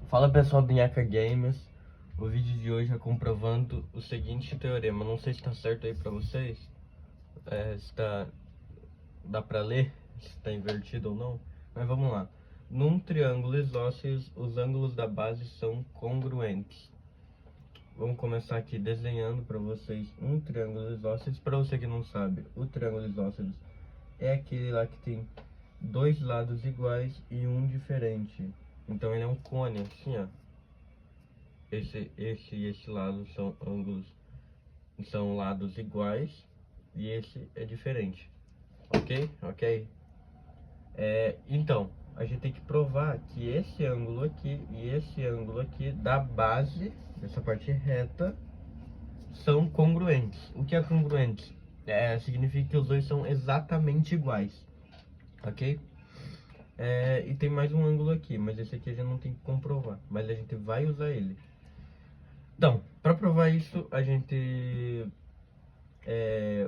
Fala pessoal do Nhaca Games, o vídeo de hoje é comprovando o seguinte teorema. Não sei se está certo aí pra vocês, dá pra ler, se está invertido ou não, mas vamos lá. Num triângulo isósceles, os ângulos da base são congruentes. Vamos começar aqui desenhando para vocês um triângulo isósceles. Para você que não sabe, o triângulo isósceles é aquele lá que tem dois lados iguais e um diferente. Então ele é um cone, assim ó. Esse e esse lado são ângulos, são lados iguais e esse é diferente. Ok? Então, a gente tem que provar que esse ângulo aqui e esse ângulo aqui da base, dessa parte reta, são congruentes. O que é congruente? Significa que os dois são exatamente iguais, ok? E tem mais um ângulo aqui, mas esse aqui a gente não tem que comprovar, mas a gente vai usar ele. Então, para provar isso, a gente...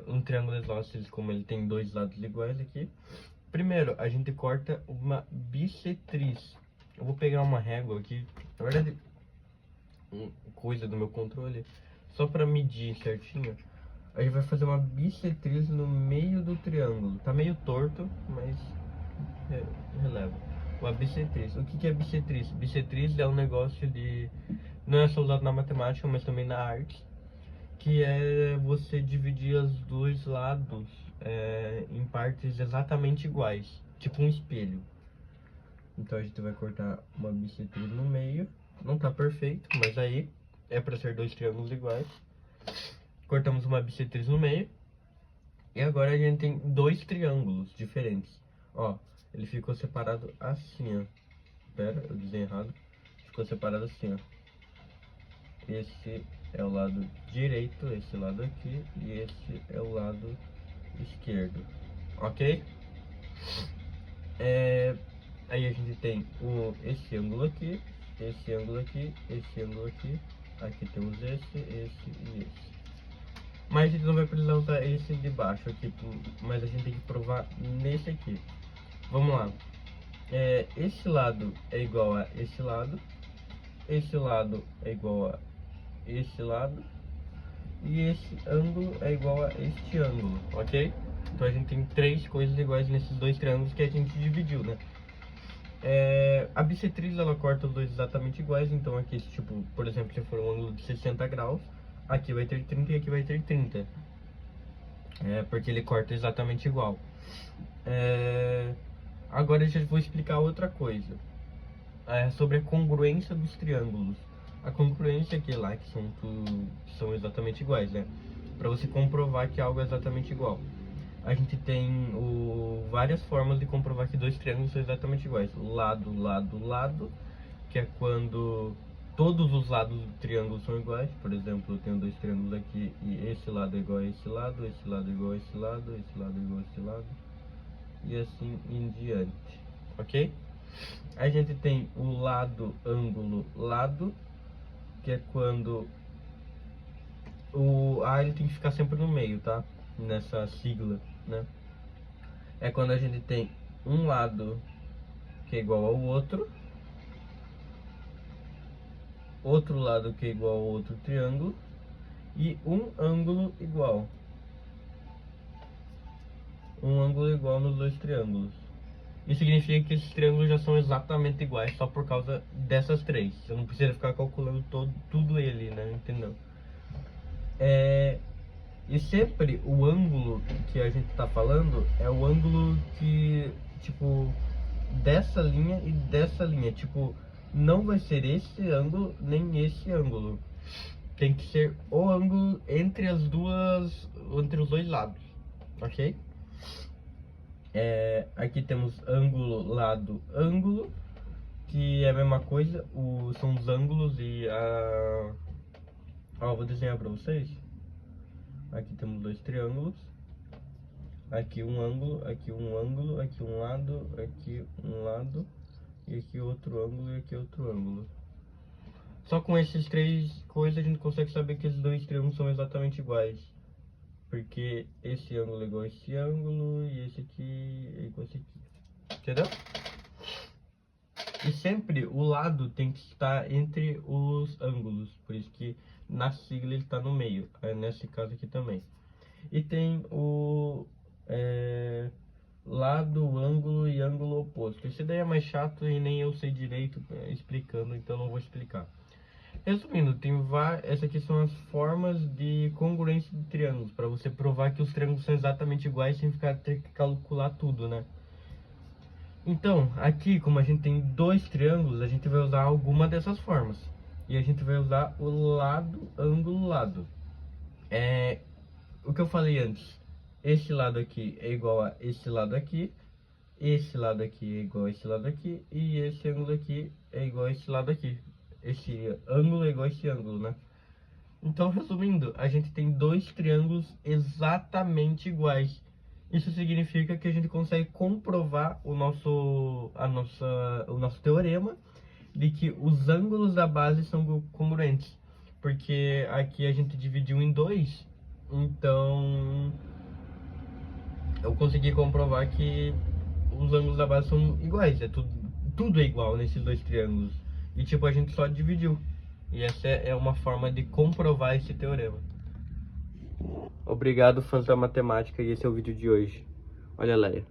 um triângulo isósceles, como ele tem dois lados iguais aqui. Primeiro, a gente corta uma bissetriz. Eu vou pegar uma régua aqui, na verdade, coisa do meu controle, só para medir certinho. A gente vai fazer uma bissetriz no meio do triângulo. Tá meio torto, mas releva. Uma bissetriz. O que é bissetriz? Bissetriz é um negócio de... não é só usado na matemática, mas também na arte. Que é você dividir os dois lados em partes exatamente iguais. Tipo um espelho. Então a gente vai cortar uma bissetriz no meio. Não tá perfeito, mas aí é para ser dois triângulos iguais. Cortamos uma bissetriz no meio. E agora a gente tem dois triângulos diferentes. Ó, ele ficou separado assim, ó. Pera, eu desenhei errado. Ficou separado assim, ó. Esse é o lado direito, esse lado aqui. E esse é o lado esquerdo. Ok? Aí a gente tem esse ângulo aqui, esse ângulo aqui, esse ângulo aqui. Aqui temos esse e esse. Mas a gente não vai precisar usar esse de baixo aqui, mas a gente tem que provar nesse aqui. Vamos lá. Esse lado é igual a esse lado lado é igual a esse lado, e esse ângulo é igual a este ângulo, ok? Então a gente tem três coisas iguais nesses dois triângulos que a gente dividiu, né? A bissetriz, ela corta os dois exatamente iguais. Então aqui, tipo, por exemplo, se for um ângulo de 60 graus, aqui vai ter 30 e aqui vai ter 30. Porque ele corta exatamente igual. Agora eu já vou explicar outra coisa. Sobre a congruência dos triângulos. A congruência aqui lá, que são exatamente iguais, né? Para você comprovar que algo é exatamente igual. A gente tem várias formas de comprovar que dois triângulos são exatamente iguais. Lado, lado, lado, que é quando todos os lados do triângulo são iguais. Por exemplo, eu tenho dois triângulos aqui e esse lado é igual a esse lado é igual a esse lado, esse lado é igual a esse lado, e assim em diante, ok? A gente tem o lado, ângulo, lado, que é quando ele tem que ficar sempre no meio, tá? Nessa sigla, né? É quando a gente tem um lado que é igual ao outro lado que é igual ao outro triângulo, e um ângulo igual nos dois triângulos. Isso significa que esses triângulos já são exatamente iguais só por causa dessas três. Você não precisa ficar calculando tudo ele, né? Entendeu? E sempre o ângulo que a gente tá falando é o ângulo que, tipo, dessa linha e dessa linha. Tipo, não vai ser esse ângulo nem esse ângulo. Tem que ser o ângulo entre os dois lados, ok? Aqui temos ângulo, lado, ângulo, que é a mesma coisa. São os ângulos e vou desenhar pra vocês. Aqui temos dois triângulos. Aqui um ângulo, aqui um ângulo, aqui um lado, e aqui outro ângulo e aqui outro ângulo. Só com esses três coisas a gente consegue saber que esses dois triângulos são exatamente iguais. Porque esse ângulo é igual a esse ângulo e esse aqui é igual a esse aqui. Entendeu? E sempre o lado tem que estar entre os ângulos, por isso que na sigla ele está no meio, nesse caso aqui também. E tem o lado, ângulo e ângulo oposto. Esse daí é mais chato e nem eu sei direito explicando, então não vou explicar. Resumindo, essas aqui são as formas de congruência de triângulos, para você provar que os triângulos são exatamente iguais sem ter que calcular tudo, né? Então, aqui, como a gente tem dois triângulos, a gente vai usar alguma dessas formas. E a gente vai usar o lado, ângulo, lado. O que eu falei antes, esse lado aqui é igual a esse lado aqui é igual a esse lado aqui, e esse ângulo aqui é igual a esse lado aqui. Esse ângulo é igual a esse ângulo, né? Então, resumindo, a gente tem dois triângulos exatamente iguais. Isso significa que a gente consegue comprovar o nosso teorema de que os ângulos da base são congruentes. Porque aqui a gente dividiu em dois, então eu consegui comprovar que os ângulos da base são iguais. Tudo é igual nesses dois triângulos. E tipo, a gente só dividiu. E essa é uma forma de comprovar esse teorema. Obrigado, fãs da matemática, e esse é o vídeo de hoje. Olha, Leia.